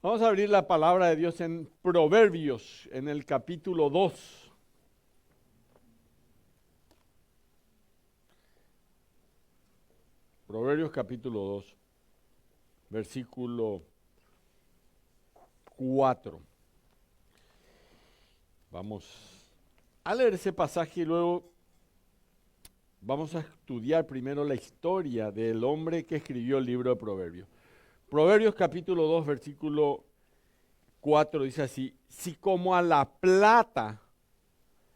Vamos a abrir la palabra de Dios en Proverbios, en el capítulo 2. Proverbios capítulo 2, versículo 4. Vamos a leer ese pasaje y luego vamos a estudiar primero la historia del hombre que escribió el libro de Proverbios. Proverbios capítulo 2, versículo 4 dice así: si como a la plata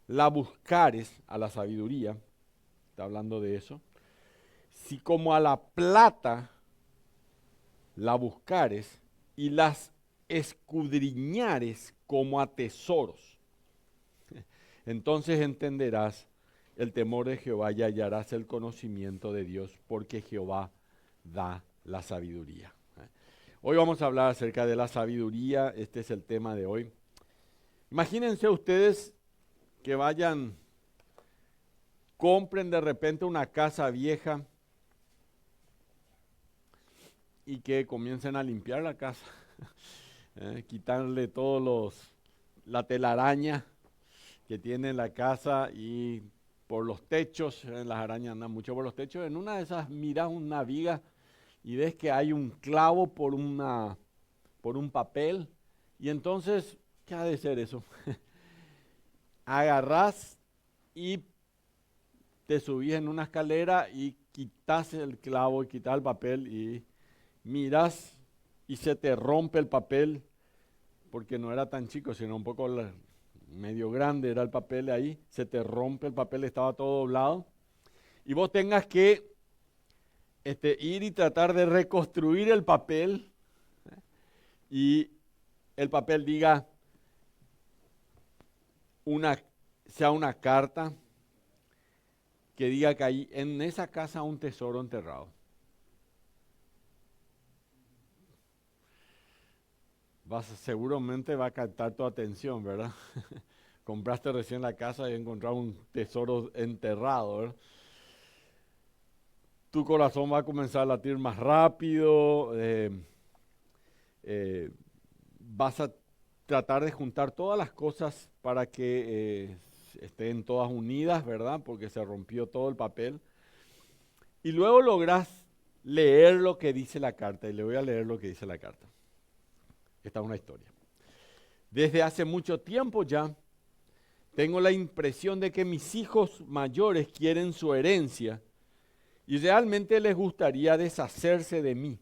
la buscares, a la sabiduría, está hablando de eso, si como a la plata la buscares y las escudriñares como a tesoros, entonces entenderás el temor de Jehová y hallarás el conocimiento de Dios, porque Jehová da la sabiduría. Hoy vamos a hablar acerca de la sabiduría, este es el tema de hoy. Imagínense ustedes que vayan, compren de repente una casa vieja y que comiencen a limpiar la casa, quitarle la telaraña que tiene la casa y por los techos, las arañas andan mucho por los techos, en una de esas miras una viga y ves que hay un clavo por un papel y entonces, ¿qué ha de ser eso? Agarrás y te subís en una escalera y quitas el clavo y quitas el papel y miras y se te rompe el papel, porque no era tan chico, sino un poco medio grande era el papel ahí, se te rompe el papel, estaba todo doblado, y vos tengas que ir y tratar de reconstruir el papel, y el papel diga sea una carta que diga que hay en esa casa un tesoro enterrado. Seguramente va a captar tu atención, ¿verdad? Compraste recién la casa y encontraste un tesoro enterrado, ¿verdad? Tu corazón va a comenzar a latir más rápido, vas a tratar de juntar todas las cosas para que estén todas unidas, ¿verdad? Porque se rompió todo el papel. Y luego lográs leer lo que dice la carta, y le voy a leer lo que dice la carta. Esta es una historia. Desde hace mucho tiempo ya, tengo la impresión de que mis hijos mayores quieren su herencia y realmente les gustaría deshacerse de mí.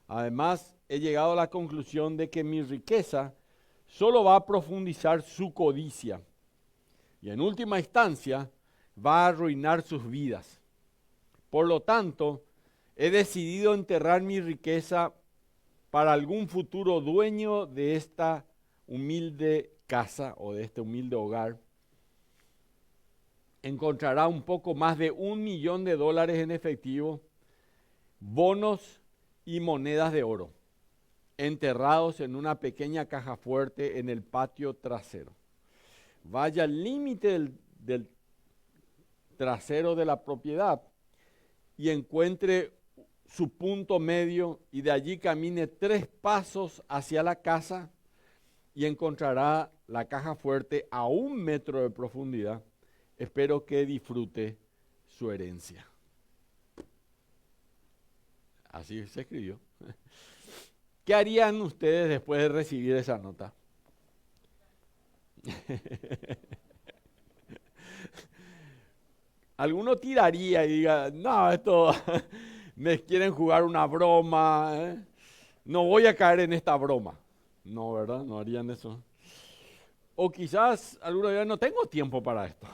Además, he llegado a la conclusión de que mi riqueza solo va a profundizar su codicia y en última instancia va a arruinar sus vidas. Por lo tanto, he decidido enterrar mi riqueza para algún futuro dueño de esta humilde casa o de este humilde hogar. Encontrará un poco más de $1.000.000 en efectivo, bonos y monedas de oro, enterrados en una pequeña caja fuerte en el patio trasero. Vaya al límite del trasero de la propiedad y encuentre su punto medio y de allí camine 3 pasos hacia la casa y encontrará la caja fuerte a 1 metro de profundidad. Espero que disfrute su herencia. Así se escribió. ¿Qué harían ustedes después de recibir esa nota? Alguno tiraría y diga, no, esto me quieren jugar una broma, no voy a caer en esta broma. No, ¿verdad? No harían eso. O quizás alguno diga, no tengo tiempo para esto.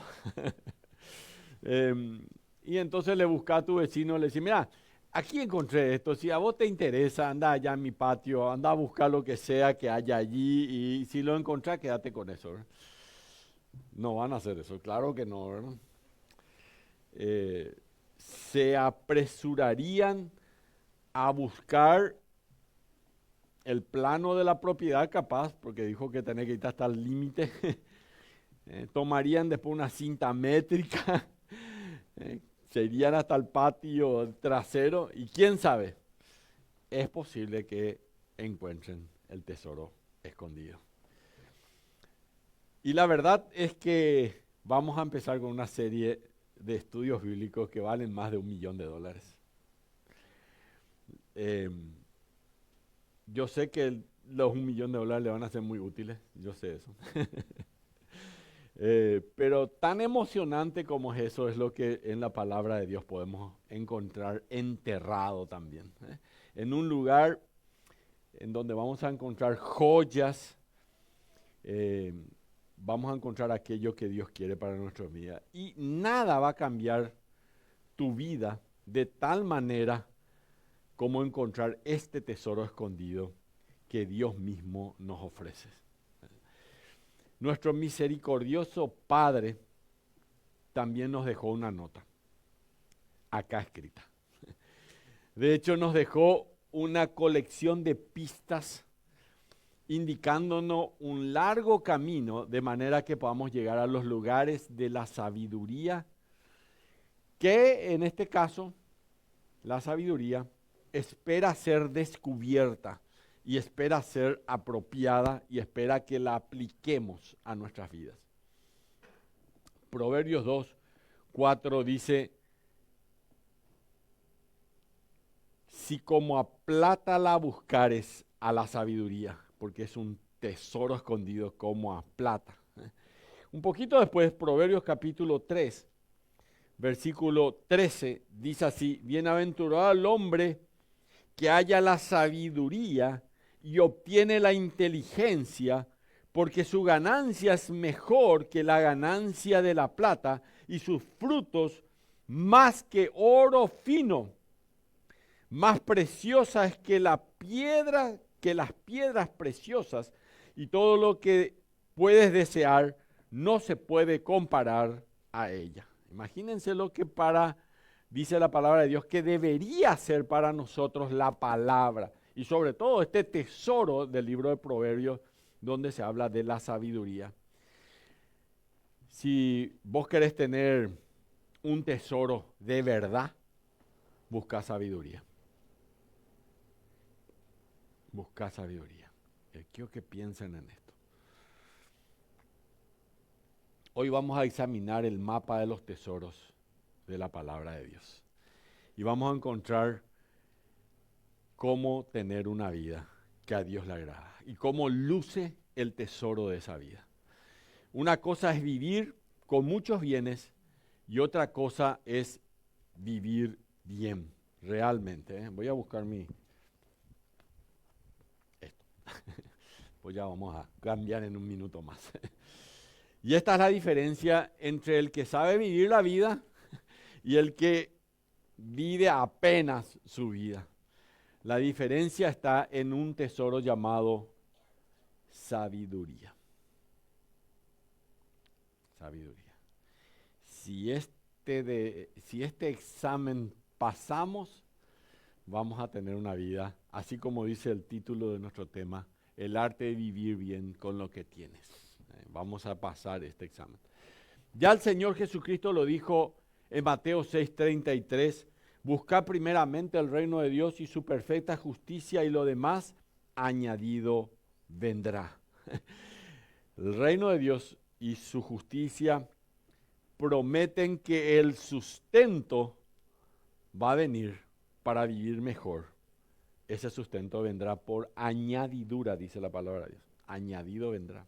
Y entonces le busca a tu vecino, le dice, mira, aquí encontré esto, si a vos te interesa, anda allá en mi patio, anda a buscar lo que sea que haya allí y si lo encontrás, quédate con eso, ¿verdad? No van a hacer eso, claro que no, ¿verdad? Se apresurarían a buscar el plano de la propiedad capaz, porque dijo que tenía que ir hasta el límite. Tomarían después una cinta métrica, se irían hasta el patio trasero y quién sabe, es posible que encuentren el tesoro escondido. Y la verdad es que vamos a empezar con una serie de estudios bíblicos que valen más de $1.000.000. Yo sé que los $1.000.000 le van a ser muy útiles, yo sé eso. Pero tan emocionante como es eso es lo que en la palabra de Dios podemos encontrar enterrado también. En un lugar en donde vamos a encontrar joyas, vamos a encontrar aquello que Dios quiere para nuestra vida. Y nada va a cambiar tu vida de tal manera como encontrar este tesoro escondido que Dios mismo nos ofrece. Nuestro misericordioso Padre también nos dejó una nota, acá escrita. De hecho, nos dejó una colección de pistas indicándonos un largo camino de manera que podamos llegar a los lugares de la sabiduría, que en este caso, la sabiduría espera ser descubierta y espera ser apropiada y espera que la apliquemos a nuestras vidas. Proverbios 2:4 dice: si como a plata la buscares a la sabiduría, porque es un tesoro escondido como a plata. Un poquito después, Proverbios capítulo 3, versículo 13, dice así: bienaventurado el hombre que haya la sabiduría y obtiene la inteligencia, porque su ganancia es mejor que la ganancia de la plata y sus frutos más que oro fino. Más preciosa es que la piedra, que las piedras preciosas, y todo lo que puedes desear no se puede comparar a ella. Imagínense lo que dice la palabra de Dios, que debería ser para nosotros la palabra. Y sobre todo este tesoro del libro de Proverbios, donde se habla de la sabiduría. Si vos querés tener un tesoro de verdad, busca sabiduría. Busca sabiduría. Quiero que piensen en esto. Hoy vamos a examinar el mapa de los tesoros de la palabra de Dios. Y vamos a encontrar cómo tener una vida que a Dios le agrada y cómo luce el tesoro de esa vida. Una cosa es vivir con muchos bienes y otra cosa es vivir bien, realmente. Voy a buscar esto. Pues ya vamos a cambiar en un minuto más. Y esta es la diferencia entre el que sabe vivir la vida y el que vive apenas su vida. La diferencia está en un tesoro llamado sabiduría. Sabiduría. Si este examen pasamos, vamos a tener una vida, así como dice el título de nuestro tema, el arte de vivir bien con lo que tienes. Vamos a pasar este examen. Ya el Señor Jesucristo lo dijo en Mateo 6:33, buscad primeramente el reino de Dios y su perfecta justicia, y lo demás añadido vendrá. El reino de Dios y su justicia prometen que el sustento va a venir para vivir mejor. Ese sustento vendrá por añadidura, dice la palabra de Dios. Añadido vendrá.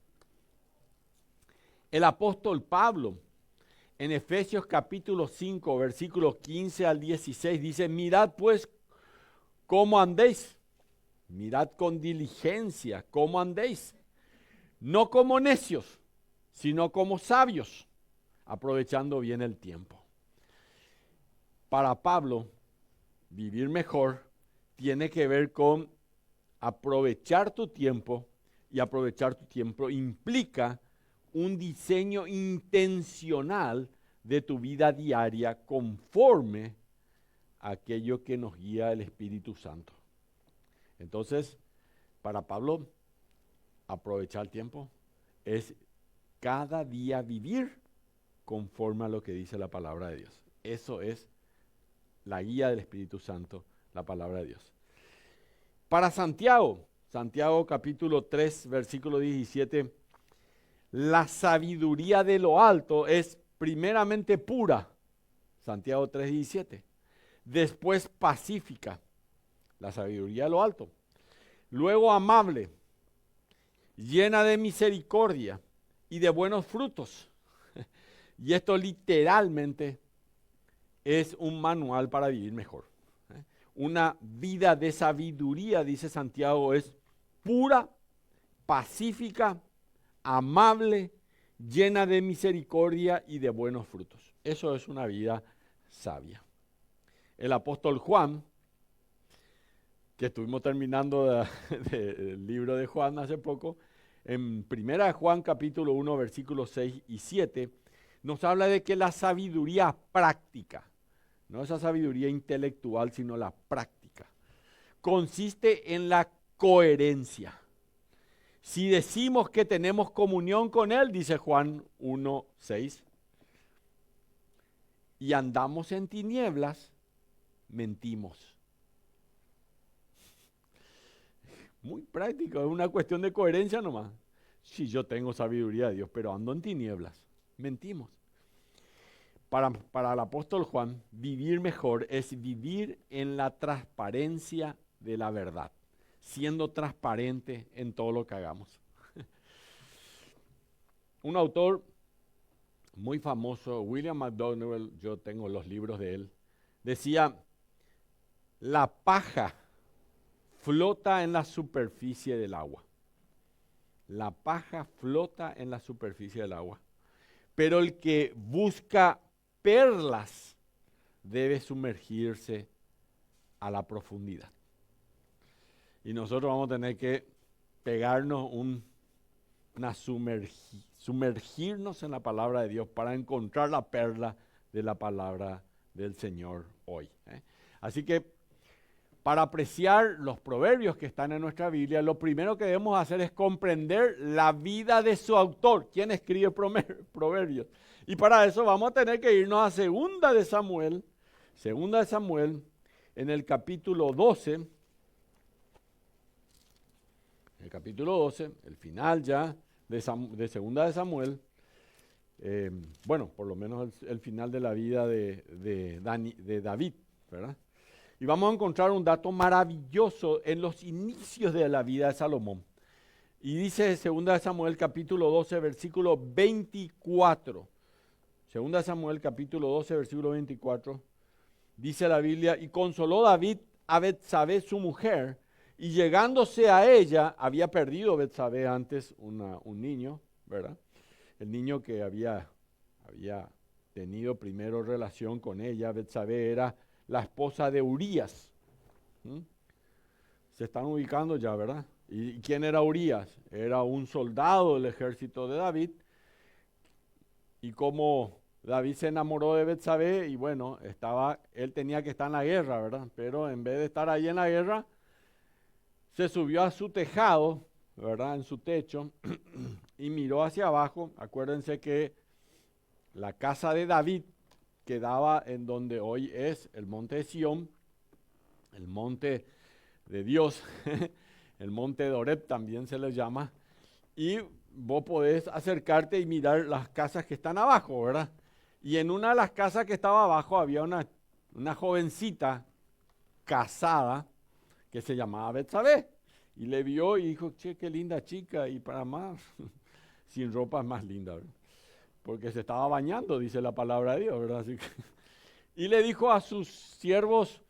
El apóstol Pablo, en Efesios capítulo 5, versículos 15 al 16, dice: mirad pues cómo andéis, mirad con diligencia cómo andéis, no como necios, sino como sabios, aprovechando bien el tiempo. Para Pablo, vivir mejor tiene que ver con aprovechar tu tiempo, y aprovechar tu tiempo implica un diseño intencional de tu vida diaria conforme a aquello que nos guía el Espíritu Santo. Entonces, para Pablo, aprovechar el tiempo es cada día vivir conforme a lo que dice la palabra de Dios. Eso es la guía del Espíritu Santo, la palabra de Dios. Para Santiago, Santiago capítulo 3, versículo 17, la sabiduría de lo alto es primeramente pura, Santiago 3, 17. Después pacífica, la sabiduría de lo alto. Luego amable, llena de misericordia y de buenos frutos. Y esto literalmente es un manual para vivir mejor. Una vida de sabiduría, dice Santiago, es pura, pacífica, amable, llena de misericordia y de buenos frutos. Eso es una vida sabia. El apóstol Juan, que estuvimos terminando el libro de Juan hace poco, en 1 Juan capítulo 1, versículos 6 y 7, nos habla de que la sabiduría práctica, no esa sabiduría intelectual, sino la práctica, consiste en la coherencia. Si decimos que tenemos comunión con Él, dice Juan 1, 6, y andamos en tinieblas, mentimos. Muy práctico, es una cuestión de coherencia nomás. Si yo tengo sabiduría de Dios, pero ando en tinieblas, mentimos. Para el apóstol Juan, vivir mejor es vivir en la transparencia de la verdad, siendo transparente en todo lo que hagamos. Un autor muy famoso, William McDonnell, yo tengo los libros de él, decía, la paja flota en la superficie del agua. La paja flota en la superficie del agua. Pero el que busca perlas debe sumergirse a la profundidad. Y nosotros vamos a tener que pegarnos sumergirnos en la palabra de Dios para encontrar la perla de la palabra del Señor hoy. Así que para apreciar los proverbios que están en nuestra Biblia, lo primero que debemos hacer es comprender la vida de su autor, quien escribe proverbios. Y para eso vamos a tener que irnos a Segunda de Samuel, en el capítulo 12. El capítulo 12, el final ya de Segunda de Samuel, bueno, por lo menos el final de la vida de David, ¿verdad? Y vamos a encontrar un dato maravilloso en los inicios de la vida de Salomón. Y dice 2 de Samuel capítulo 12, versículo 24. 2 de Samuel capítulo 12, versículo 24. Dice la Biblia, y consoló David a Betsabé su mujer, y llegándose a ella, había perdido Betsabé antes un niño, ¿verdad? El niño que había tenido primero relación con ella, Betsabé era la esposa de Urías. Se están ubicando ya, ¿verdad? ¿Y quién era Urías? Era un soldado del ejército de David. Y como David se enamoró de Betsabé, y bueno, él tenía que estar en la guerra, ¿verdad? Pero en vez de estar ahí en la guerra, se subió a su tejado, ¿verdad? En su techo, y miró hacia abajo. Acuérdense que la casa de David quedaba en donde hoy es el monte de Sión, el monte de Dios, el monte de Oreb también se le llama, y vos podés acercarte y mirar las casas que están abajo, ¿verdad? Y en una de las casas que estaba abajo había una jovencita casada que se llamaba Betsabé, y le vio y dijo, che, qué linda chica, y para más, sin ropa es más linda, ¿verdad? Porque se estaba bañando, dice la palabra de Dios, ¿verdad? Así que, y le dijo a sus siervos,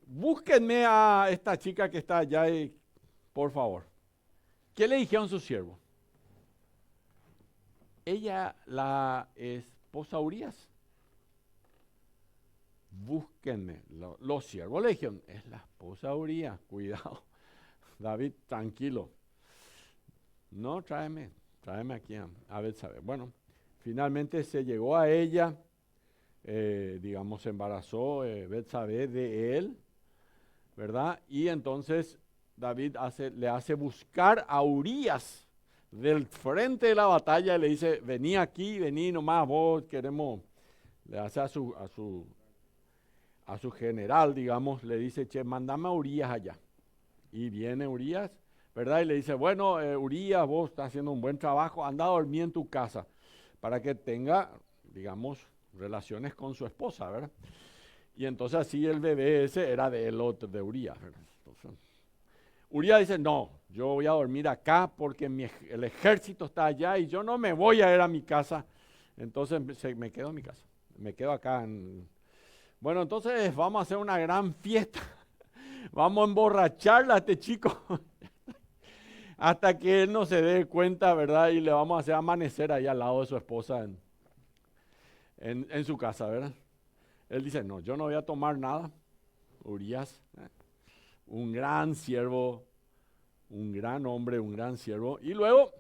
búsquenme a esta chica que está allá, por favor. ¿Qué le dijeron sus siervos? Ella, la esposa Urías. Búsquenme. Los siervos le dijeron, es la esposa Urías, cuidado. David, tranquilo. No, tráeme aquí a Betsabé. Bueno, finalmente se llegó a ella, digamos, se embarazó Betsabé de él, ¿verdad? Y entonces David le hace buscar a Urías del frente de la batalla y le dice, vení aquí, vení nomás, vos queremos, le hace a su general, digamos, le dice, che, mandame a Urías allá. Y viene Urías, ¿verdad? Y le dice, bueno, Urías, vos estás haciendo un buen trabajo, anda a dormir en tu casa para que tenga, digamos, relaciones con su esposa, ¿verdad? Y entonces así el bebé ese era de él, de Urías, ¿verdad? Entonces, Urías dice, no, yo voy a dormir acá porque el ejército está allá y yo no me voy a ir a mi casa. Entonces me quedo en mi casa, me quedo acá. Bueno, entonces vamos a hacer una gran fiesta. Vamos a emborracharla a este chico hasta que él no se dé cuenta, ¿verdad? Y le vamos a hacer amanecer ahí al lado de su esposa en su casa, ¿verdad? Él dice, no, yo no voy a tomar nada. Urías, un gran siervo, un gran hombre, un gran siervo. Y luego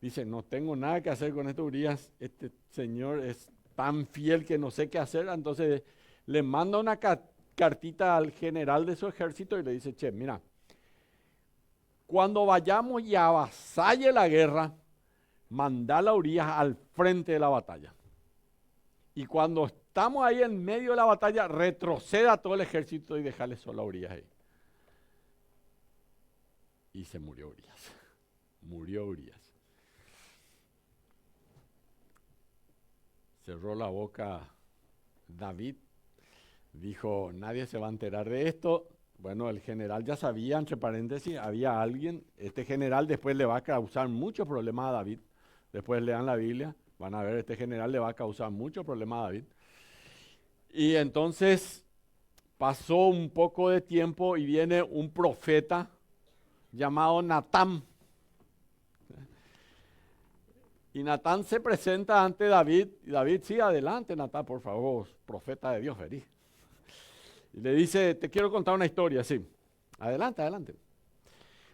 dice, no tengo nada que hacer con este Urías. Este señor es tan fiel que no sé qué hacer. Entonces le manda una cartita al general de su ejército y le dice, che, mira, cuando vayamos y avasalle la guerra, mandala a Urías al frente de la batalla. Y cuando estamos ahí en medio de la batalla, retroceda todo el ejército y dejarle solo a Urías ahí. Y se murió Urías. Murió Urías. Cerró la boca David. Dijo, nadie se va a enterar de esto. Bueno, el general ya sabía, entre paréntesis, había alguien. Este general después le va a causar muchos problemas a David. Después lean la Biblia, van a ver, este general le va a causar muchos problemas a David. Y entonces pasó un poco de tiempo y viene un profeta llamado Natán. Y Natán se presenta ante David. Y David, sí, adelante Natán, por favor, profeta de Dios, vení. Y le dice, te quiero contar una historia, sí. Adelante, adelante.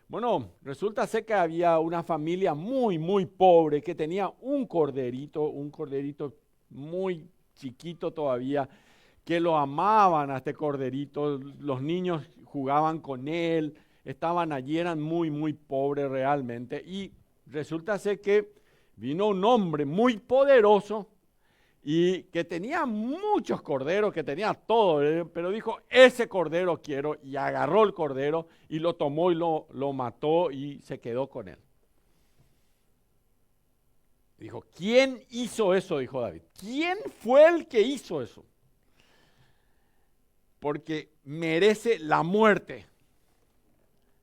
Bueno, resulta ser que había una familia muy, muy pobre que tenía un corderito muy chiquito todavía, que lo amaban a este corderito. Los niños jugaban con él, estaban allí, eran muy, muy pobres realmente. Y resulta ser que vino un hombre muy poderoso y que tenía muchos corderos, que tenía todo, pero dijo, ese cordero quiero, y agarró el cordero y lo tomó y lo mató y se quedó con él. Dijo, ¿quién hizo eso? Dijo David. ¿Quién fue el que hizo eso? Porque merece la muerte.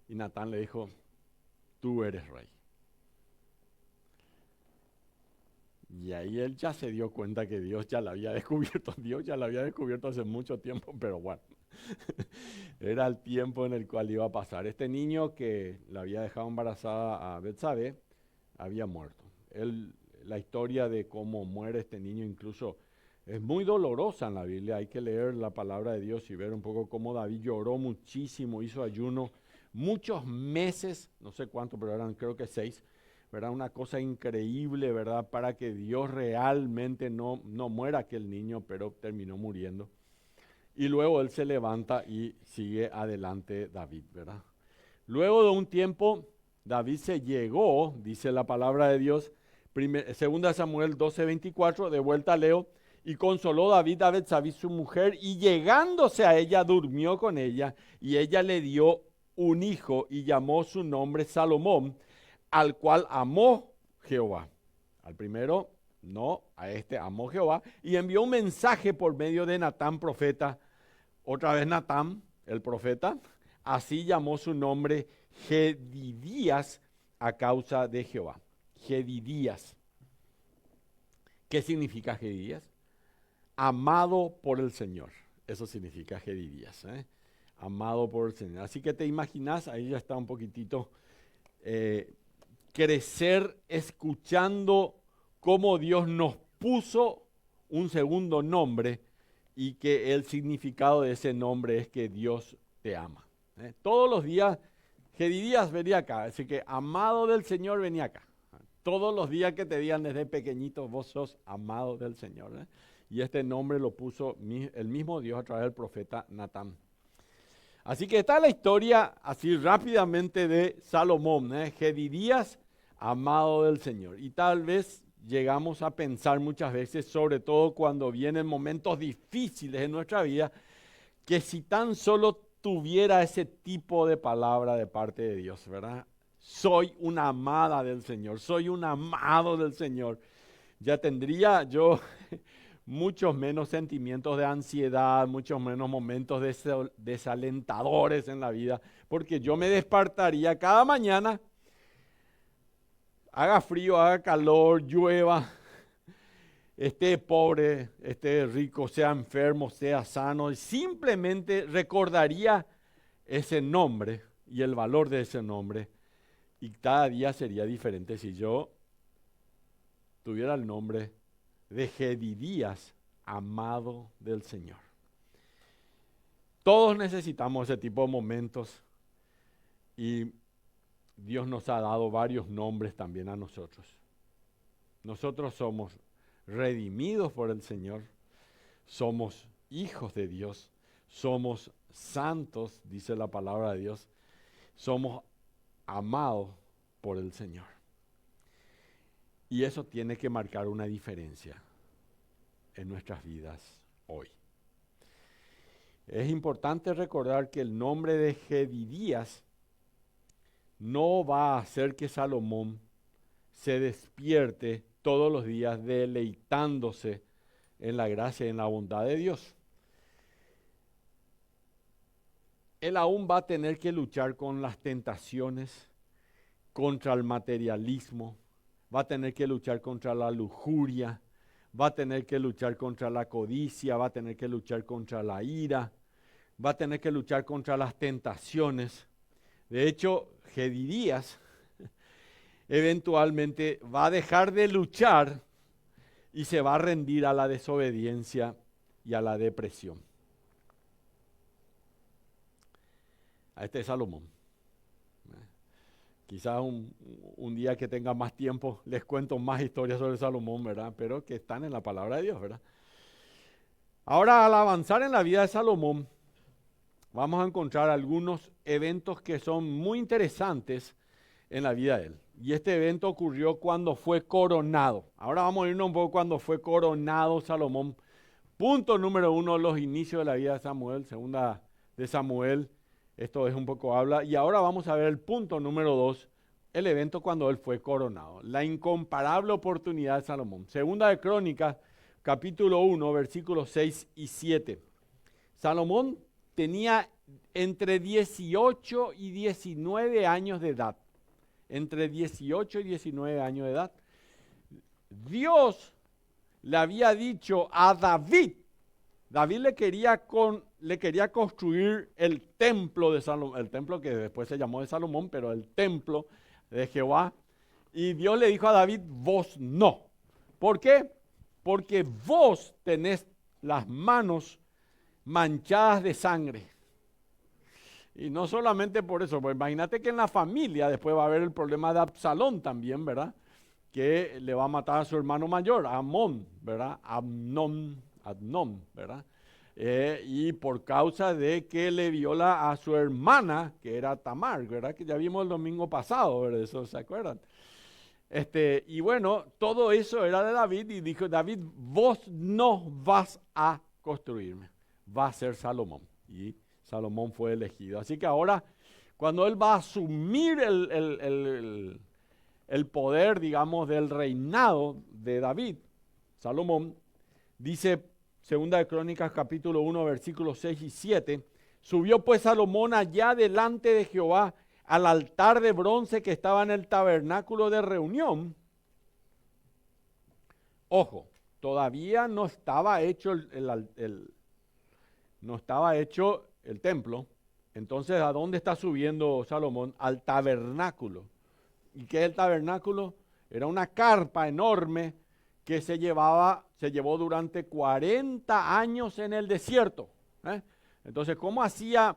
Y Natán le dijo, tú eres rey. Y ahí él ya se dio cuenta que Dios ya la había descubierto. Dios ya la había descubierto hace mucho tiempo, pero bueno, era el tiempo en el cual iba a pasar. Este niño que la había dejado embarazada a Betsabé había muerto. La historia de cómo muere este niño incluso es muy dolorosa en la Biblia. Hay que leer la palabra de Dios y ver un poco cómo David lloró muchísimo, hizo ayuno muchos meses, no sé cuánto, pero eran creo que 6, ¿verdad? Una cosa increíble, ¿verdad? Para que Dios realmente no muera aquel niño, pero terminó muriendo. Y luego él se levanta y sigue adelante David, ¿verdad? Luego de un tiempo, David se llegó, dice la palabra de Dios, 2 Samuel 12:24, de vuelta leo, y consoló David a Betsabé su mujer, y llegándose a ella durmió con ella, y ella le dio un hijo y llamó su nombre Salomón, al cual amó Jehová. Al primero, no, a este amó Jehová, y envió un mensaje por medio de Natán, profeta. Otra vez Natán, el profeta, así llamó su nombre Jedidías a causa de Jehová. Jedidías. ¿Qué significa Jedidías? Amado por el Señor. Eso significa Jedidías. Amado por el Señor. Así que te imaginas, ahí ya está un poquitito, crecer escuchando cómo Dios nos puso un segundo nombre y que el significado de ese nombre es que Dios te ama. Todos los días, Jedidías venía acá, así que amado del Señor venía acá. Todos los días que te digan desde pequeñito, vos sos amado del Señor. Y este nombre lo puso el mismo Dios a través del profeta Natán. Así que está la historia así rápidamente de Salomón, Jedidías, amado del Señor. Y tal vez llegamos a pensar muchas veces, sobre todo cuando vienen momentos difíciles en nuestra vida, que si tan solo tuviera ese tipo de palabra de parte de Dios, ¿verdad? Soy una amada del Señor, soy un amado del Señor. Ya tendría yo muchos menos sentimientos de ansiedad, muchos menos momentos desalentadores en la vida, porque yo me despertaría cada mañana, haga frío, haga calor, llueva, esté pobre, esté rico, sea enfermo, sea sano, y simplemente recordaría ese nombre y el valor de ese nombre, y cada día sería diferente si yo tuviera el nombre de Jedidías, amado del Señor. Todos necesitamos ese tipo de momentos y Dios nos ha dado varios nombres también a nosotros. Nosotros somos redimidos por el Señor, somos hijos de Dios, somos santos, dice la palabra de Dios, somos amados por el Señor. Y eso tiene que marcar una diferencia en nuestras vidas hoy. Es importante recordar que el nombre de Jedidías no va a hacer que Salomón se despierte todos los días deleitándose en la gracia y en la bondad de Dios. Él aún va a tener que luchar con las tentaciones, contra el materialismo, va a tener que luchar contra la lujuria, va a tener que luchar contra la codicia, va a tener que luchar contra la ira, va a tener que luchar contra las tentaciones. De hecho, Jedidías eventualmente va a dejar de luchar y se va a rendir a la desobediencia y a la depresión. A este es Salomón. Quizás un día que tenga más tiempo les cuento más historias sobre Salomón, ¿verdad? Pero que están en la palabra de Dios, ¿verdad? Ahora, al avanzar en la vida de Salomón, vamos a encontrar algunos eventos que son muy interesantes en la vida de él. Y este evento ocurrió cuando fue coronado. Ahora vamos a irnos un poco cuando fue coronado Salomón. Punto número 1, los inicios de la vida de Samuel, segunda de Samuel. Esto es un poco habla. Y ahora vamos a ver el punto número 2, el evento cuando él fue coronado. La incomparable oportunidad de Salomón. Segunda de Crónicas, capítulo 1, versículos 6 y 7. Salomón tenía entre 18 y 19 años de edad. Entre 18 y 19 años de edad. Dios le había dicho a David le quería construir el templo de Salomón, el templo que después se llamó de Salomón, pero el templo de Jehová. Y Dios le dijo a David, vos no. ¿Por qué? Porque vos tenés las manos manchadas de sangre. Y no solamente por eso, pues imagínate que en la familia después va a haber el problema de Absalón también, ¿verdad? Que le va a matar a su hermano mayor, Amón, ¿verdad? Amnón, ¿verdad? Y por causa de que le viola a su hermana, que era Tamar, ¿verdad? Que ya vimos el domingo pasado, ¿verdad? Eso se acuerdan. Y bueno, todo eso era de David y dijo, David, vos no vas a construirme, va a ser Salomón. Y Salomón fue elegido. Así que ahora, cuando él va a asumir el poder, digamos, del reinado de David, Salomón, dice Segunda de Crónicas, capítulo 1, versículos 6 y 7, subió pues Salomón allá delante de Jehová al altar de bronce que estaba en el tabernáculo de reunión. Ojo, todavía no estaba hecho el templo. Entonces, ¿a dónde está subiendo Salomón? Al tabernáculo. ¿Y qué es el tabernáculo? Era una carpa enorme que se llevó durante 40 años en el desierto. Entonces, ¿cómo hacía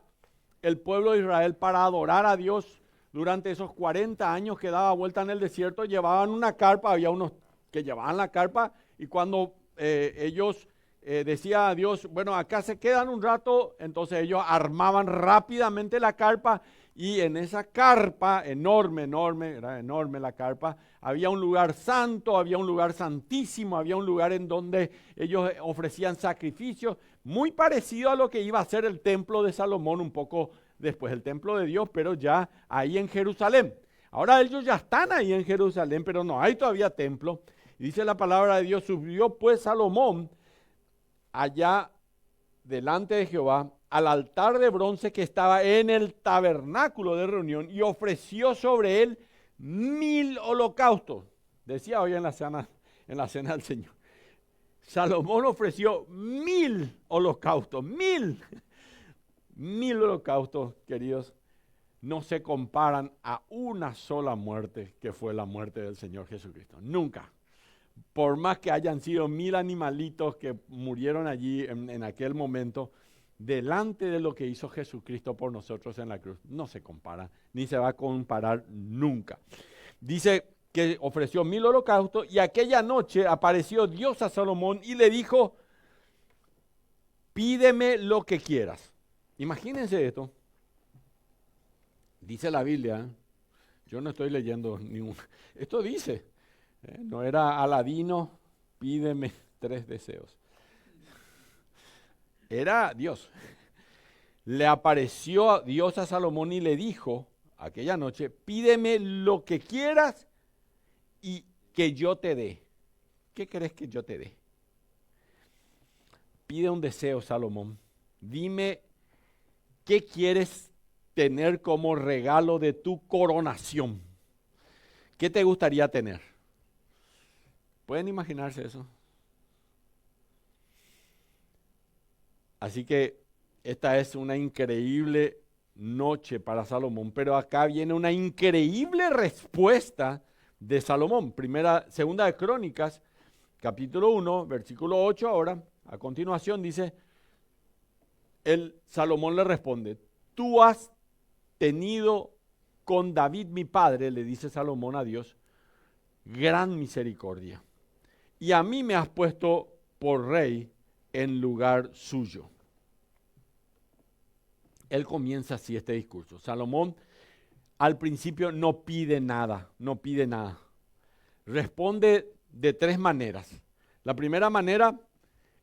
el pueblo de Israel para adorar a Dios durante esos 40 años que daba vuelta en el desierto? Llevaban una carpa, había unos que llevaban la carpa y cuando ellos decían a Dios, bueno, acá se quedan un rato, entonces ellos armaban rápidamente la carpa y en esa carpa, enorme, era enorme la carpa, había un lugar santo, había un lugar santísimo, había un lugar en donde ellos ofrecían sacrificios, Muy parecido a lo que iba a ser el templo de Salomón un poco después, el templo de Dios, pero ya ahí en Jerusalén. Ahora ellos ya están ahí en Jerusalén, pero no hay todavía templo. Y dice la palabra de Dios, subió pues Salomón allá delante de Jehová al altar de bronce que estaba en el tabernáculo de reunión y ofreció sobre él 1000 holocaustos. Decía hoy en la cena del Señor. Salomón ofreció 1000 holocaustos, 1000 holocaustos, queridos, no se comparan a una sola muerte que fue la muerte del Señor Jesucristo. Nunca. Por más que hayan sido 1000 animalitos que murieron allí en aquel momento, delante de lo que hizo Jesucristo por nosotros en la cruz, no se compara, ni se va a comparar nunca. Dice que ofreció 1000 holocaustos y aquella noche apareció Dios a Salomón y le dijo, pídeme lo que quieras. Imagínense esto. Dice la Biblia, yo no estoy leyendo ningún. Esto dice, no era Aladino, pídeme 3 deseos. Era Dios. Le apareció Dios a Salomón y le dijo aquella noche, pídeme lo que quieras y que yo te dé. ¿Qué crees que yo te dé? Pide un deseo, Salomón. Dime qué quieres tener como regalo de tu coronación. ¿Qué te gustaría tener? ¿Pueden imaginarse eso? Así que esta es una increíble noche para Salomón, pero acá viene una increíble respuesta de Salomón. Segunda de Crónicas, capítulo 1, versículo 8 ahora, a continuación dice, Salomón le responde, tú has tenido con David mi padre, le dice Salomón a Dios, gran misericordia. Y a mí me has puesto por rey en lugar suyo. Él comienza así este discurso. Salomón al principio no pide nada. Responde de 3 maneras. La primera manera,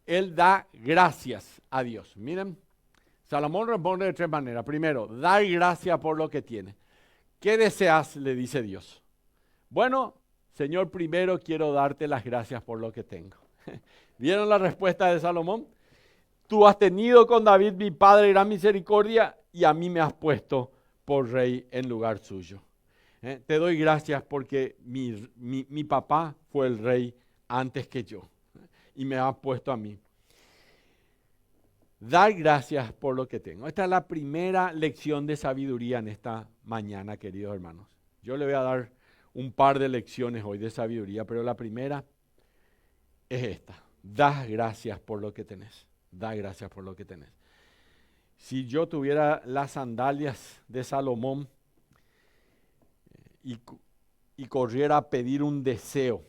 él da gracias a Dios. Miren, Salomón responde de 3 maneras. Primero, dar gracias por lo que tiene. ¿Qué deseas? Le dice Dios. Bueno, Señor, primero quiero darte las gracias por lo que tengo. ¿Vieron la respuesta de Salomón? Tú has tenido con David mi padre gran misericordia y a mí me has puesto por rey en lugar suyo. Te doy gracias porque mi papá fue el rey antes que yo y me has puesto a mí. Dar gracias por lo que tengo. Esta es la primera lección de sabiduría en esta mañana, queridos hermanos. Yo le voy a dar un par de lecciones hoy de sabiduría, pero la primera es esta. Da gracias por lo que tenés. Da gracias por lo que tenés. Si yo tuviera las sandalias de Salomón y corriera a pedir un deseo,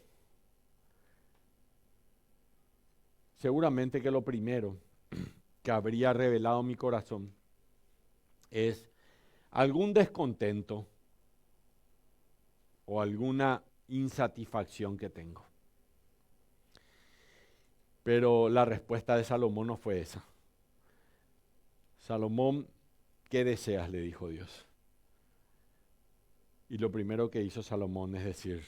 seguramente que lo primero que habría revelado mi corazón es algún descontento o alguna insatisfacción que tengo. Pero la respuesta de Salomón no fue esa. Salomón, ¿qué deseas?, le dijo Dios. Y lo primero que hizo Salomón es decir,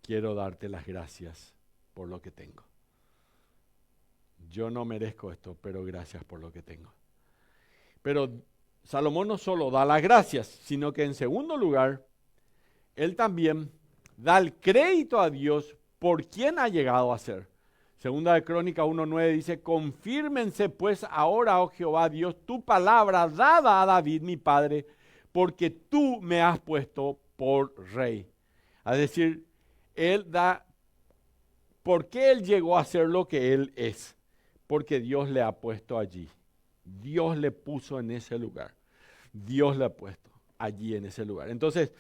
quiero darte las gracias por lo que tengo. Yo no merezco esto, pero gracias por lo que tengo. Pero Salomón no solo da las gracias, sino que en segundo lugar, él también da el crédito a Dios por quien ha llegado a ser. Segunda de Crónica 1:9 dice, confírmense pues ahora, oh Jehová Dios, tu palabra dada a David mi padre, porque tú me has puesto por rey. Es decir, él da, ¿por qué él llegó a ser lo que él es? Porque Dios le ha puesto allí. Dios le puso en ese lugar. Dios le ha puesto allí en ese lugar. Entonces,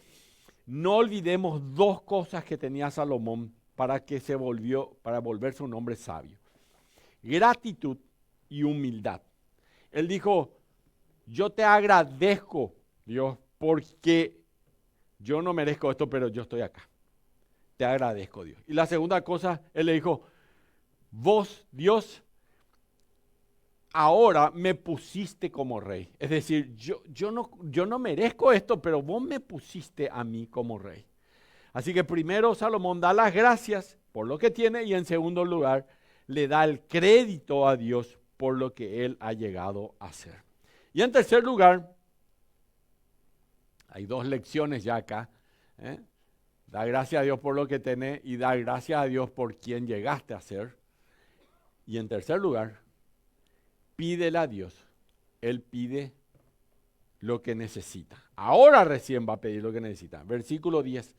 no olvidemos 2 cosas que tenía Salomón para volverse un hombre sabio. Gratitud y humildad. Él dijo, yo te agradezco, Dios, porque yo no merezco esto, pero yo estoy acá. Te agradezco, Dios. Y la segunda cosa, él le dijo, vos, Dios, ahora me pusiste como rey. Es decir, yo no merezco esto, pero vos me pusiste a mí como rey. Así que primero Salomón da las gracias por lo que tiene y en segundo lugar le da el crédito a Dios por lo que él ha llegado a hacer. Y en tercer lugar, hay dos lecciones ya acá. Da gracias a Dios por lo que tenés y da gracias a Dios por quien llegaste a ser. Y en tercer lugar, pídele a Dios. Él pide lo que necesita. Ahora recién va a pedir lo que necesita. Versículo 10.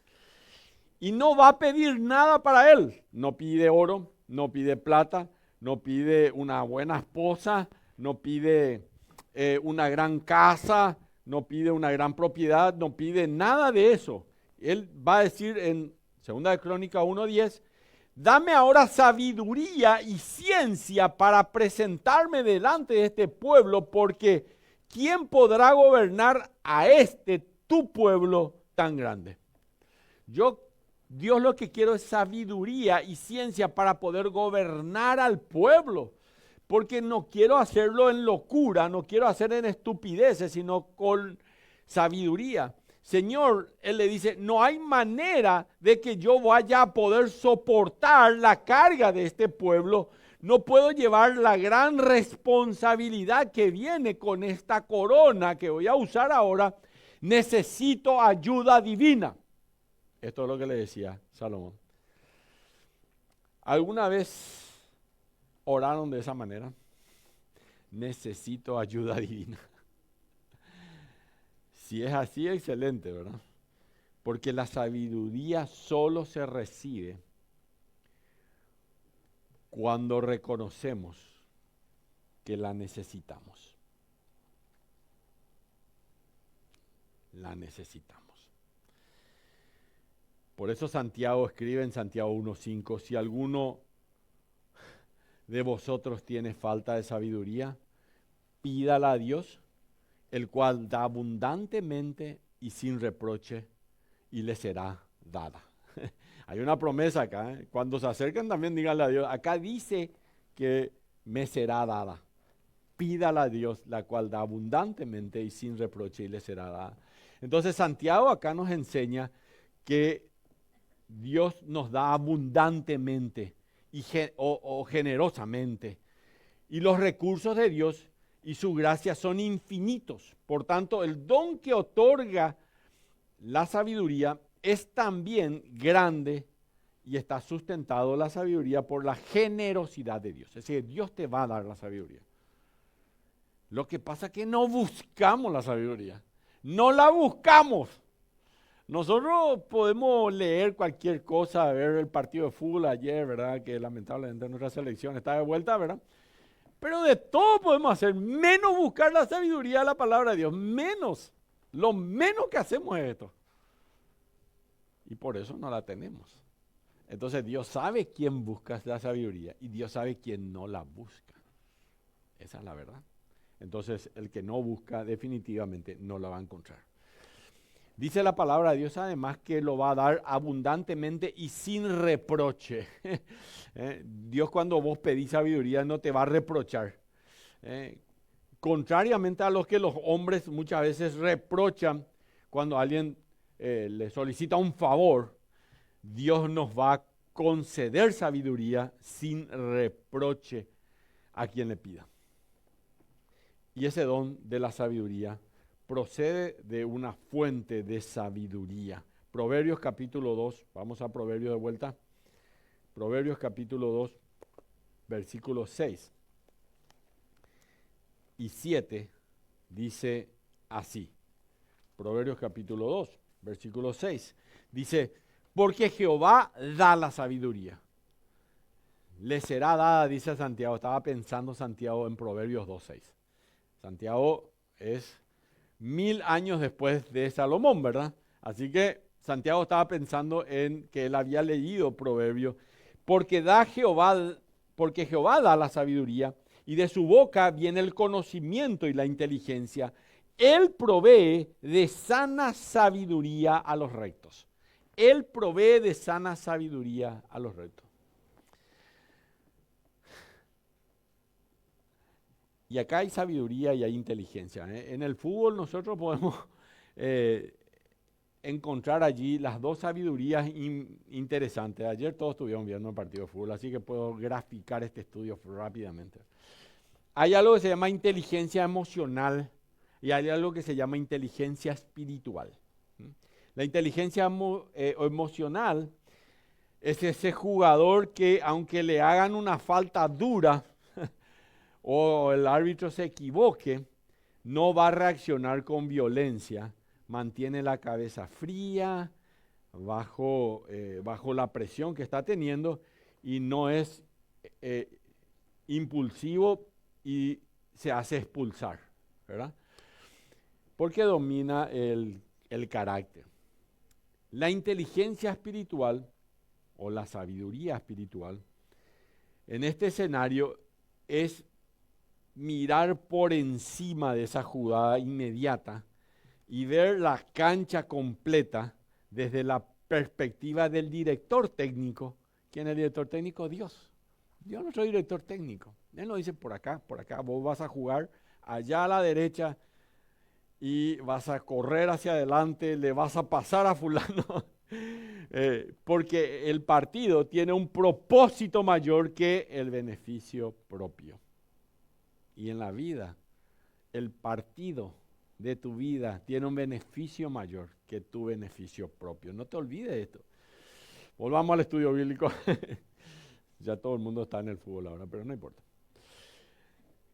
Y no va a pedir nada para él. No pide oro, no pide plata, no pide una buena esposa, no pide una gran casa, no pide una gran propiedad, no pide nada de eso. Él va a decir en 2 de Crónicas 1:10, dame ahora sabiduría y ciencia para presentarme delante de este pueblo, porque ¿quién podrá gobernar a este tu pueblo tan grande? Dios lo que quiero es sabiduría y ciencia para poder gobernar al pueblo, porque no quiero hacerlo en locura, no quiero hacer en estupideces, sino con sabiduría. Señor, Él le dice, no hay manera de que yo vaya a poder soportar la carga de este pueblo. No puedo llevar la gran responsabilidad que viene con esta corona que voy a usar ahora. Necesito ayuda divina. Esto es lo que le decía Salomón. ¿Alguna vez oraron de esa manera? Necesito ayuda divina. Si es así, excelente, ¿verdad? Porque la sabiduría solo se recibe cuando reconocemos que la necesitamos. La necesitamos. Por eso Santiago escribe en Santiago 1:5, si alguno de vosotros tiene falta de sabiduría, pídala a Dios, el cual da abundantemente y sin reproche, y le será dada. Hay una promesa acá, ¿eh? Cuando se acercan también díganle a Dios, acá dice que me será dada. Pídala a Dios, la cual da abundantemente y sin reproche, y le será dada. Entonces Santiago acá nos enseña que Dios nos da abundantemente o generosamente. Y los recursos de Dios y su gracia son infinitos. Por tanto, el don que otorga la sabiduría es también grande y está sustentado la sabiduría por la generosidad de Dios. Es decir, Dios te va a dar la sabiduría. Lo que pasa es que no buscamos la sabiduría. No la buscamos. Nosotros podemos leer cualquier cosa, ver el partido de fútbol ayer, ¿verdad? Que lamentablemente nuestra selección está de vuelta, ¿verdad? Pero de todo podemos hacer, menos buscar la sabiduría de la palabra de Dios, menos. Lo menos que hacemos es esto. Y por eso no la tenemos. Entonces Dios sabe quién busca la sabiduría y Dios sabe quién no la busca. Esa es la verdad. Entonces el que no busca definitivamente no la va a encontrar. Dice la palabra de Dios además que lo va a dar abundantemente y sin reproche. Dios cuando vos pedís sabiduría no te va a reprochar. Contrariamente a lo que los hombres muchas veces reprochan cuando alguien le solicita un favor, Dios nos va a conceder sabiduría sin reproche a quien le pida. Y ese don de la sabiduría procede de una fuente de sabiduría. Proverbios capítulo 2, vamos a Proverbios de vuelta. Proverbios capítulo 2, versículos 6 y 7 dice así. Proverbios capítulo 2, versículo 6 dice, porque Jehová da la sabiduría. Le será dada, dice Santiago. Estaba pensando Santiago en Proverbios 2:6. Santiago es 1000 años después de Salomón, ¿verdad? Así que Santiago estaba pensando en que él había leído Proverbios, porque Jehová da la sabiduría y de su boca viene el conocimiento y la inteligencia. Él provee de sana sabiduría a los rectos. Él provee de sana sabiduría a los rectos. Y acá hay sabiduría y hay inteligencia. En el fútbol nosotros podemos eh, encontrar allí las dos sabidurías interesantes. Ayer todos estuvieron viendo el partido de fútbol, así que puedo graficar este estudio rápidamente. Hay algo que se llama inteligencia emocional y hay algo que se llama inteligencia espiritual. La inteligencia emocional es ese jugador que aunque le hagan una falta dura o el árbitro se equivoque, no va a reaccionar con violencia, mantiene la cabeza fría bajo la presión que está teniendo y no es impulsivo y se hace expulsar, ¿verdad? Porque domina el carácter. La inteligencia espiritual o la sabiduría espiritual en este escenario es mirar por encima de esa jugada inmediata y ver la cancha completa desde la perspectiva del director técnico. ¿Quién es el director técnico? Dios. Dios es nuestro director técnico. Él nos dice por acá, vos vas a jugar allá a la derecha y vas a correr hacia adelante, le vas a pasar a fulano. Porque el partido tiene un propósito mayor que el beneficio propio. Y en la vida, el partido de tu vida tiene un beneficio mayor que tu beneficio propio. No te olvides de esto. Volvamos al estudio bíblico. Ya todo el mundo está en el fútbol ahora, pero no importa.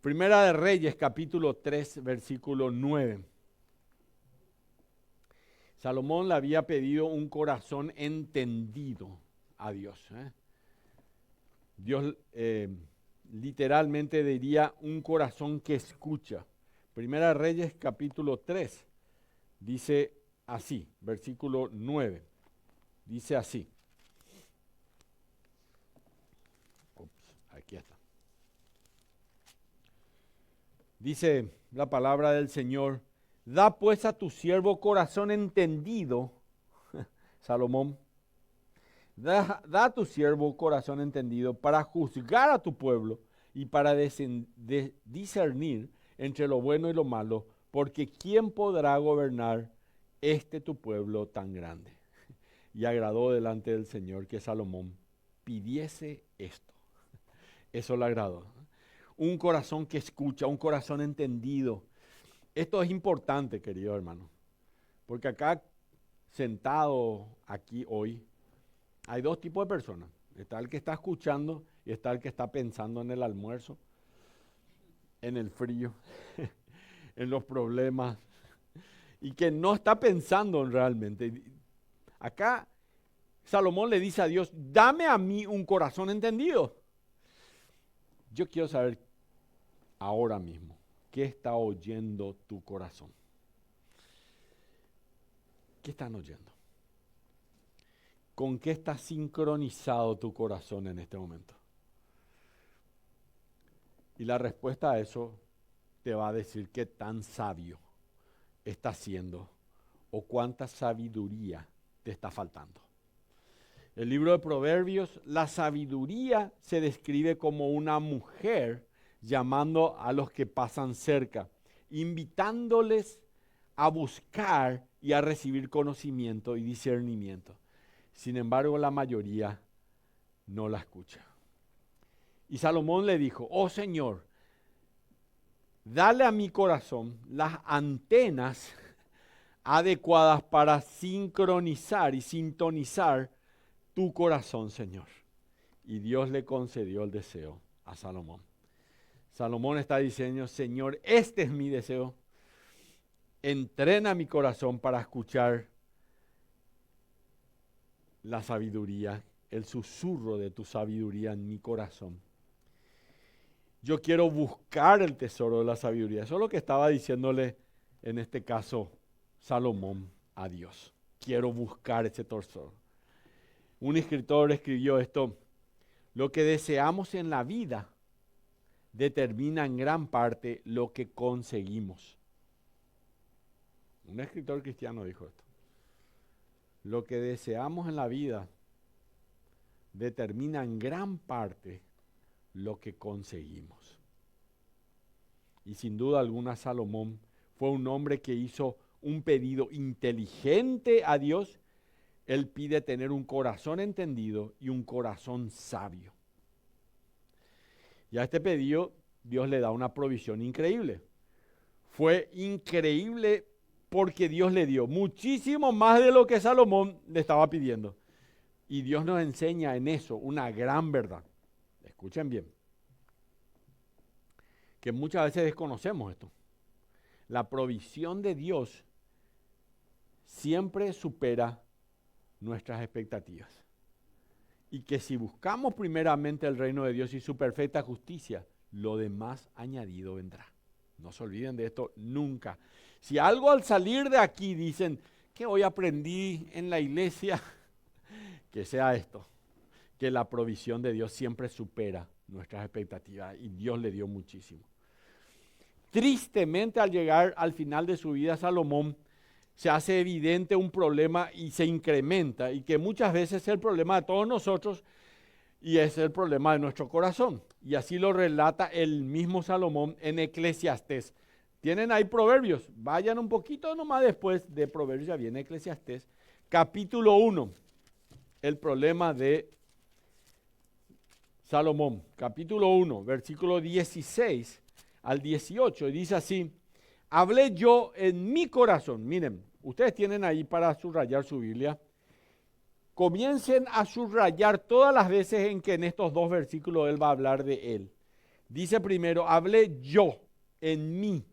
Primera de Reyes, capítulo 3, versículo 9. Salomón le había pedido un corazón entendido a Dios. Dios literalmente diría un corazón que escucha. Primera de Reyes, capítulo 3, dice así, versículo 9. Dice así. Aquí está. Dice la palabra del Señor, da pues a tu siervo corazón entendido, Salomón, da a tu siervo corazón entendido para juzgar a tu pueblo y para discernir entre lo bueno y lo malo, porque ¿quién podrá gobernar tu pueblo tan grande? Y agradó delante del Señor que Salomón pidiese esto. Eso le agradó. Un corazón que escucha, un corazón entendido. Esto es importante, querido hermano, porque acá, sentado aquí hoy, hay dos tipos de personas. Está el que está escuchando y está el que está pensando en el almuerzo, en el frío, en los problemas, y que no está pensando realmente. Acá Salomón le dice a Dios, dame a mí un corazón entendido. Yo quiero saber ahora mismo, ¿qué está oyendo tu corazón? ¿Qué están oyendo? ¿Con qué está sincronizado tu corazón en este momento? Y la respuesta a eso te va a decir qué tan sabio estás siendo o cuánta sabiduría te está faltando. El libro de Proverbios, la sabiduría se describe como una mujer llamando a los que pasan cerca, invitándoles a buscar y a recibir conocimiento y discernimiento. Sin embargo, la mayoría no la escucha. Y Salomón le dijo, oh Señor, dale a mi corazón las antenas adecuadas para sincronizar y sintonizar tu corazón, Señor. Y Dios le concedió el deseo a Salomón. Salomón está diciendo, Señor, este es mi deseo. Entrena mi corazón para escuchar la sabiduría, el susurro de tu sabiduría en mi corazón. Yo quiero buscar el tesoro de la sabiduría. Eso es lo que estaba diciéndole, en este caso, Salomón a Dios. Quiero buscar ese tesoro. Un escritor escribió esto, lo que deseamos en la vida determina en gran parte lo que conseguimos. Un escritor cristiano dijo esto. Lo que deseamos en la vida determina en gran parte lo que conseguimos. Y sin duda alguna Salomón fue un hombre que hizo un pedido inteligente a Dios. Él pide tener un corazón entendido y un corazón sabio. Y a este pedido Dios le da una provisión increíble. Fue increíble porque Dios le dio muchísimo más de lo que Salomón le estaba pidiendo. Y Dios nos enseña en eso una gran verdad. Escuchen bien. Que muchas veces desconocemos esto. La provisión de Dios siempre supera nuestras expectativas. Y que si buscamos primeramente el reino de Dios y su perfecta justicia, lo demás añadido vendrá. No se olviden de esto nunca. Si algo al salir de aquí dicen, que hoy aprendí en la iglesia, que sea esto, que la provisión de Dios siempre supera nuestras expectativas y Dios le dio muchísimo. Tristemente, al llegar al final de su vida, Salomón se hace evidente un problema y se incrementa, y que muchas veces es el problema de todos nosotros y es el problema de nuestro corazón. Y así lo relata el mismo Salomón en Eclesiastés. Tienen ahí Proverbios, vayan un poquito nomás después de Proverbios, ya viene Eclesiastés, capítulo 1, el problema de Salomón, capítulo 1, versículo 16 al 18, y dice así: hablé yo en mi corazón. Miren, ustedes tienen ahí para subrayar su Biblia. Comiencen a subrayar todas las veces en que en estos dos versículos él va a hablar de él. Dice primero, hablé yo en mí.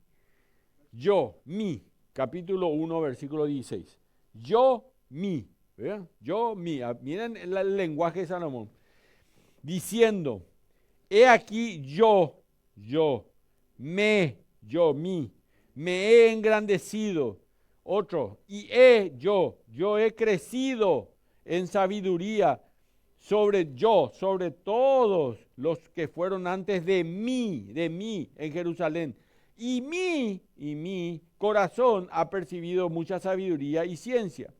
Yo, mí. Capítulo 1, versículo 16. Yo, mí. ¿Vean? Yo, mí. Miren el lenguaje de Salomón. Diciendo, he aquí yo, mí, me he engrandecido. Otro, y yo he crecido en sabiduría sobre todos los que fueron antes de mí en Jerusalén. Y mi corazón ha percibido mucha sabiduría y ciencia.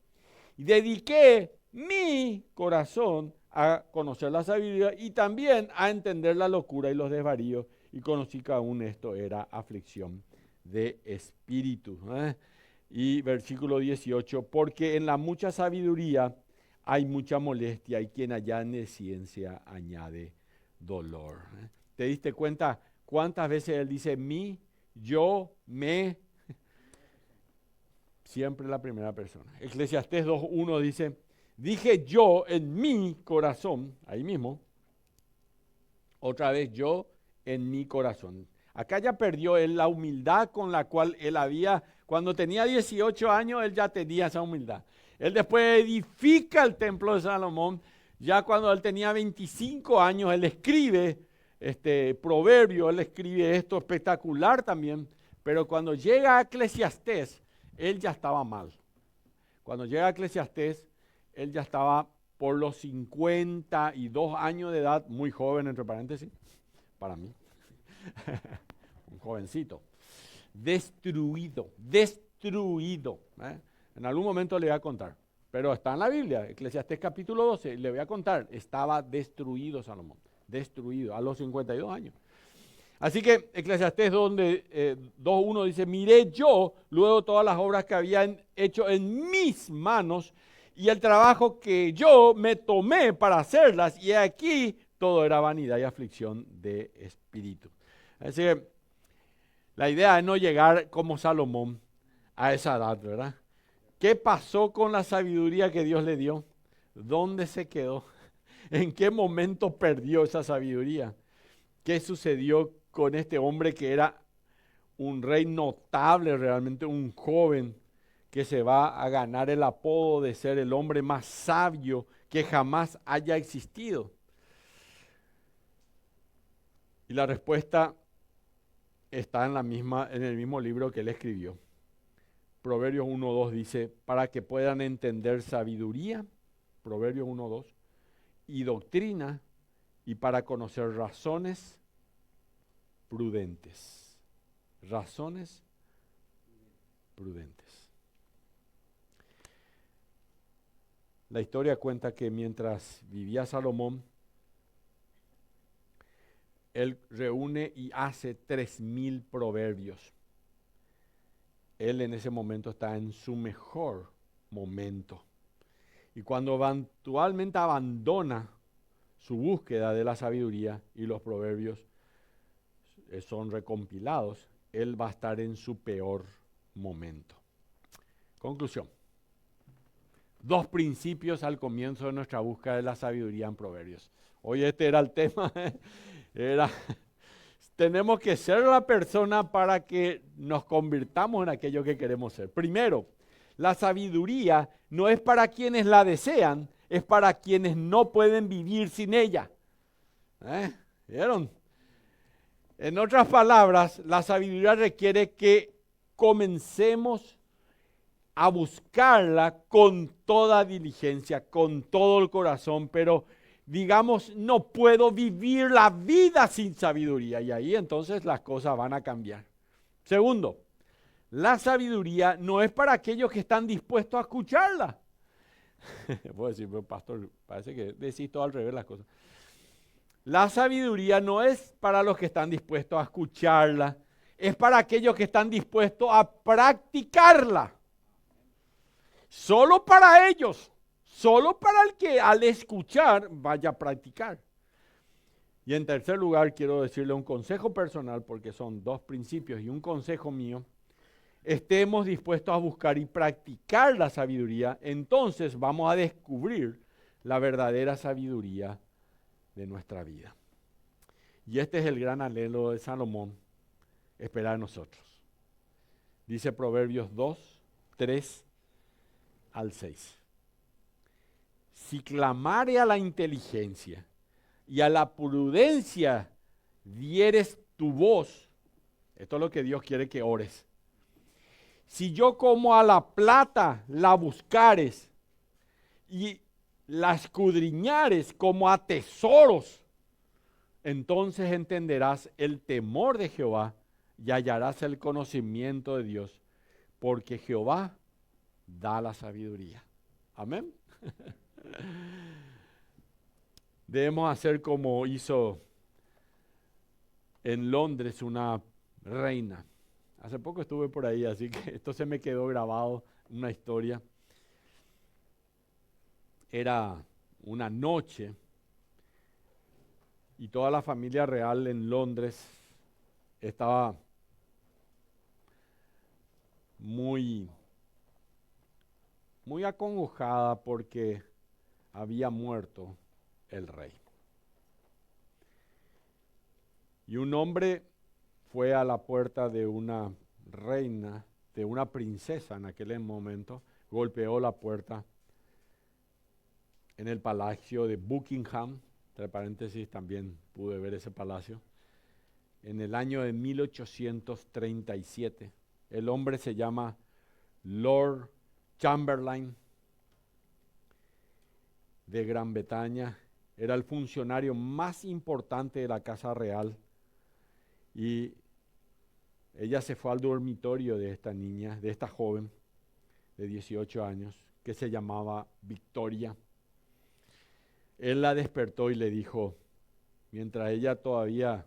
Y dediqué mi corazón a conocer la sabiduría y también a entender la locura y los desvaríos. Y conocí que aún esto era aflicción de espíritu. Y versículo 18, porque en la mucha sabiduría hay mucha molestia y quien añade ciencia añade dolor. ¿Te diste cuenta cuántas veces él dice mí, yo, me? Siempre la primera persona. Eclesiastés 2:1 dice, dije yo en mi corazón, ahí mismo, otra vez yo en mi corazón. Acá ya perdió él la humildad con la cual él había, cuando tenía 18 años, él ya tenía esa humildad. Él después edifica el templo de Salomón, ya cuando él tenía 25 años, él escribe proverbio, él escribe esto espectacular también, pero cuando llega a Eclesiastés, él ya estaba mal. Cuando llega a Eclesiastés, él ya estaba por los 52 años de edad, muy joven, entre paréntesis, para mí. Un jovencito. Destruido. En algún momento le voy a contar, pero está en la Biblia, Eclesiastés capítulo 12, le voy a contar, estaba destruido Salomón, destruido a los 52 años. Así que Eclesiastés 2:1 dice, miré yo luego todas las obras que habían hecho en mis manos y el trabajo que yo me tomé para hacerlas, y aquí todo era vanidad y aflicción de espíritu. Así que la idea es no llegar como Salomón a esa edad, ¿verdad? ¿Qué pasó con la sabiduría que Dios le dio? ¿Dónde se quedó? ¿En qué momento perdió esa sabiduría? ¿Qué sucedió con este hombre que era un rey notable, realmente un joven que se va a ganar el apodo de ser el hombre más sabio que jamás haya existido? Y la respuesta está en el mismo libro que él escribió. Proverbios 1:2 dice, para que puedan entender sabiduría, Proverbios 1:2, y doctrina, y para conocer razones prudentes. Razones prudentes. La historia cuenta que mientras vivía Salomón, él reúne y hace 3.000 proverbios. Él en ese momento está en su mejor momento. Y cuando eventualmente abandona su búsqueda de la sabiduría y los proverbios son recompilados, él va a estar en su peor momento. Conclusión. 2 principios al comienzo de nuestra búsqueda de la sabiduría en proverbios. Hoy este era el tema. Tenemos que ser la persona para que nos convirtamos en aquello que queremos ser. Primero, la sabiduría no es para quienes la desean, es para quienes no pueden vivir sin ella. ¿Vieron? En otras palabras, la sabiduría requiere que comencemos a buscarla con toda diligencia, con todo el corazón, pero digamos, no puedo vivir la vida sin sabiduría, y ahí entonces las cosas van a cambiar. Segundo, la sabiduría no es para aquellos que están dispuestos a escucharla. Puedo decir, pero pastor, parece que decís todo al revés las cosas. La sabiduría no es para los que están dispuestos a escucharla, es para aquellos que están dispuestos a practicarla. Solo para ellos, solo para el que al escuchar vaya a practicar. Y en tercer lugar, quiero decirle un consejo personal, porque son 2 principios y un consejo mío. Estemos dispuestos a buscar y practicar la sabiduría, entonces vamos a descubrir la verdadera sabiduría de nuestra vida. Y este es el gran anhelo de Salomón, esperar en nosotros. Dice Proverbios 2, 3 al 6. Si clamare a la inteligencia y a la prudencia dieres tu voz, esto es lo que Dios quiere que ores. Si yo como a la plata la buscares y la escudriñares como a tesoros, entonces entenderás el temor de Jehová y hallarás el conocimiento de Dios, porque Jehová da la sabiduría. Amén. Debemos hacer como hizo en Londres una reina. Hace poco estuve por ahí, así que esto se me quedó grabado, una historia. Era una noche y toda la familia real en Londres estaba muy acongojada porque había muerto el rey. Y un hombre fue a la puerta de una reina, de una princesa en aquel momento, golpeó la puerta en el palacio de Buckingham, entre paréntesis también pude ver ese palacio, en el año de 1837. El hombre se llama Lord Chamberlain de Gran Bretaña, era el funcionario más importante de la Casa Real y ella se fue al dormitorio de esta niña, de esta joven de 18 años, que se llamaba Victoria. Él la despertó y le dijo, mientras ella todavía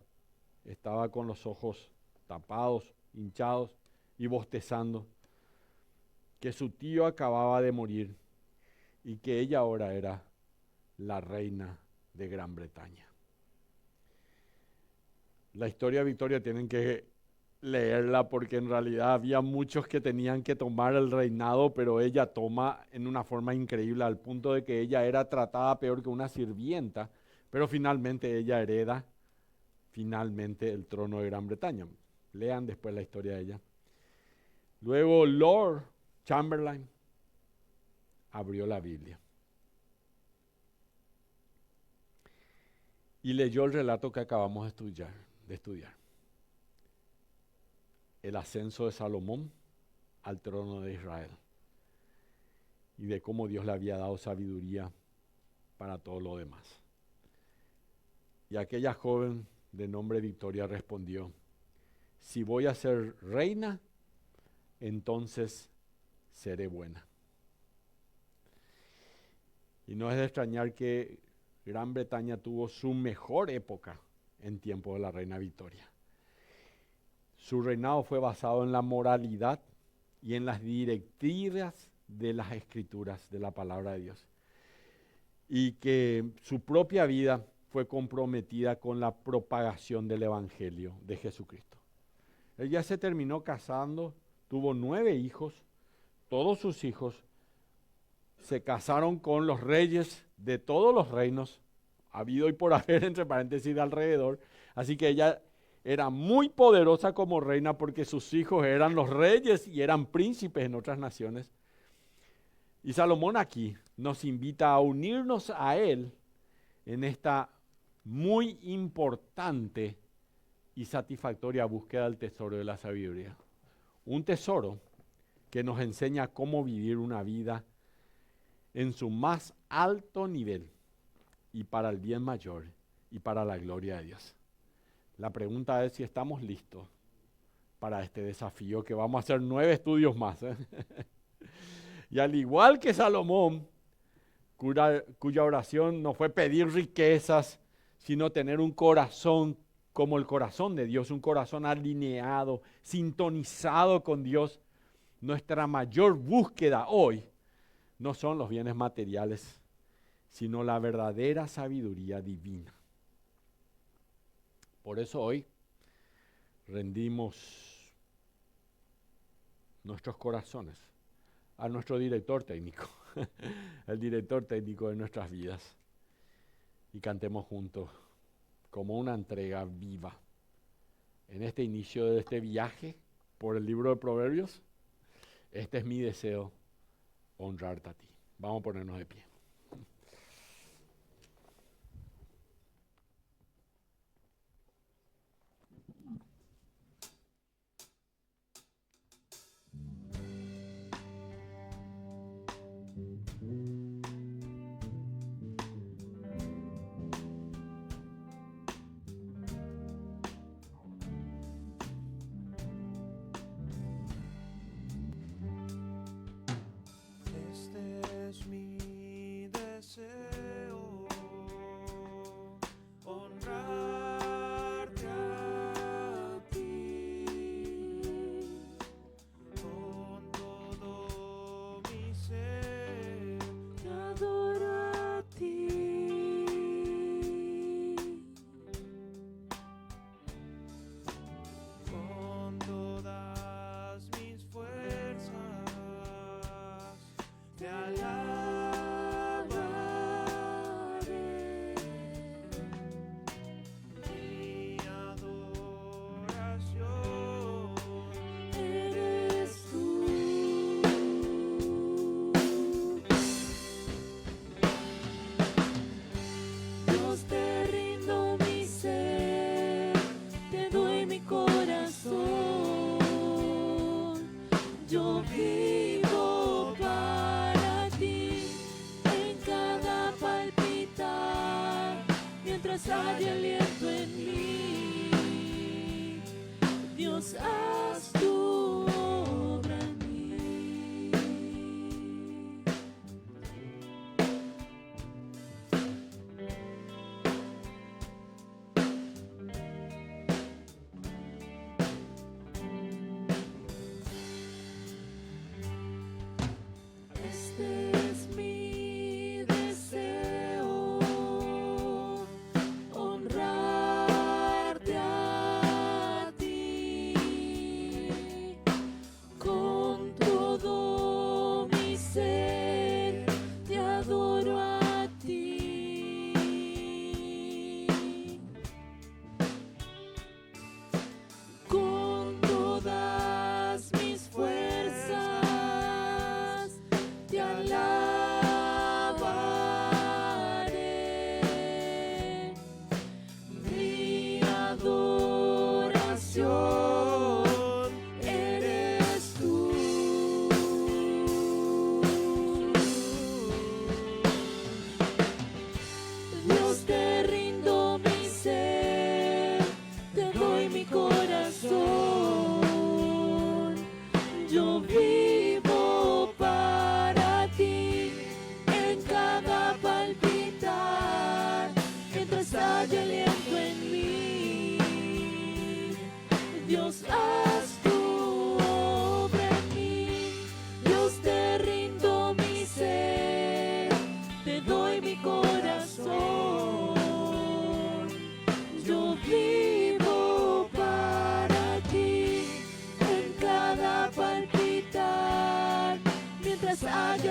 estaba con los ojos tapados, hinchados y bostezando, que su tío acababa de morir y que ella ahora era la reina de Gran Bretaña. La historia de Victoria tienen que leerla porque en realidad había muchos que tenían que tomar el reinado, pero ella toma en una forma increíble al punto de que ella era tratada peor que una sirvienta, pero finalmente ella hereda finalmente el trono de Gran Bretaña. Lean después la historia de ella. Luego Lord Chamberlain abrió la Biblia y leyó el relato que acabamos de estudiar. El ascenso de Salomón al trono de Israel y de cómo Dios le había dado sabiduría para todo lo demás. Y aquella joven de nombre Victoria respondió, si voy a ser reina, entonces seré buena. Y no es de extrañar que Gran Bretaña tuvo su mejor época en tiempo de la reina Victoria. Su reinado fue basado en la moralidad y en las directivas de las escrituras, de la palabra de Dios. Y que su propia vida fue comprometida con la propagación del Evangelio de Jesucristo. Él ya se terminó casando, tuvo 9 hijos, todos sus hijos se casaron con los reyes de todos los reinos, habido y por haber, entre paréntesis, de alrededor. Así que ella era muy poderosa como reina porque sus hijos eran los reyes y eran príncipes en otras naciones. Y Salomón aquí nos invita a unirnos a él en esta muy importante y satisfactoria búsqueda del tesoro de la sabiduría. Un tesoro que nos enseña cómo vivir una vida en su más alto nivel y para el bien mayor y para la gloria de Dios. La pregunta es si estamos listos para este desafío, que vamos a hacer 9 estudios más. Y al igual que Salomón, cuya oración no fue pedir riquezas, sino tener un corazón como el corazón de Dios, un corazón alineado, sintonizado con Dios, nuestra mayor búsqueda hoy no son los bienes materiales, sino la verdadera sabiduría divina. Por eso hoy rendimos nuestros corazones a nuestro director técnico, el director técnico de nuestras vidas, y cantemos juntos como una entrega viva en este inicio de este viaje por el libro de Proverbios. Este es mi deseo, honrarte a ti. Vamos a ponernos de pie. Este es mi deseo, honrarte a ti, con todo mi ser, te adoro a ti, con todas mis fuerzas. Te alabaré, mi adoración eres tú. Dios, te rindo mi ser, te doy mi corazón. Yo vivo para ti en cada palpitar, mientras hay aliento en mí. Dios, haz tu obra en mí. Este es mi deseo, honrar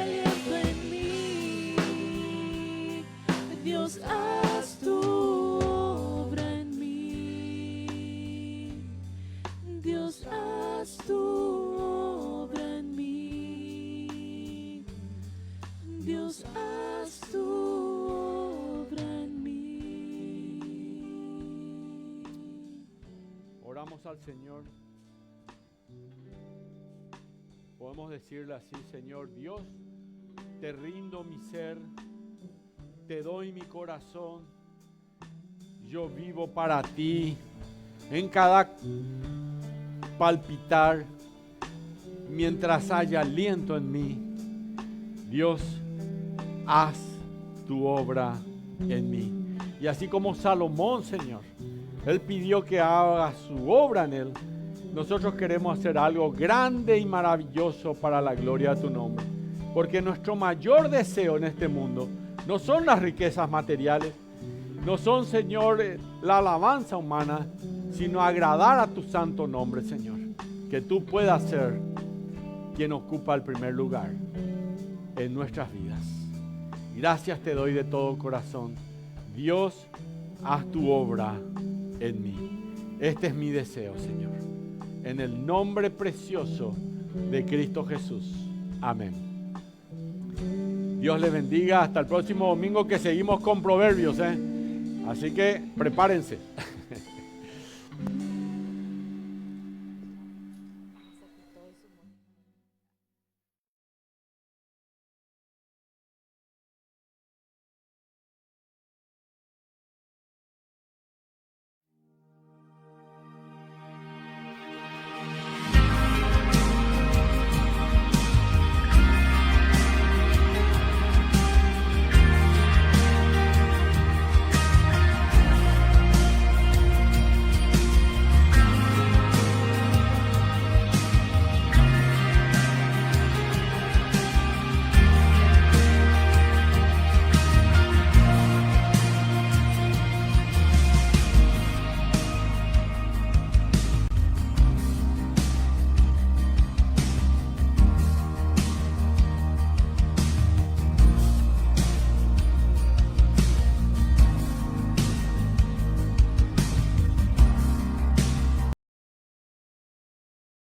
aliento en mí. Dios, haz tu obra en mí. Dios, haz tu obra en mí. Dios, haz tu obra en mí. Oramos al Señor. Podemos decirle así: Señor Dios, te rindo mi ser, te doy mi corazón, yo vivo para ti, en cada palpitar, mientras haya aliento en mí. Dios, haz tu obra en mí. Y así como Salomón, Señor, él pidió que haga su obra en él, nosotros queremos hacer algo grande y maravilloso para la gloria de tu nombre. Porque nuestro mayor deseo en este mundo no son las riquezas materiales, no son, Señor, la alabanza humana, sino agradar a tu santo nombre, Señor. Que tú puedas ser quien ocupa el primer lugar en nuestras vidas. Gracias te doy de todo corazón. Dios, haz tu obra en mí. Este es mi deseo, Señor. En el nombre precioso de Cristo Jesús. Amén. Dios les bendiga. Hasta el próximo domingo que seguimos con Proverbios, Así que prepárense.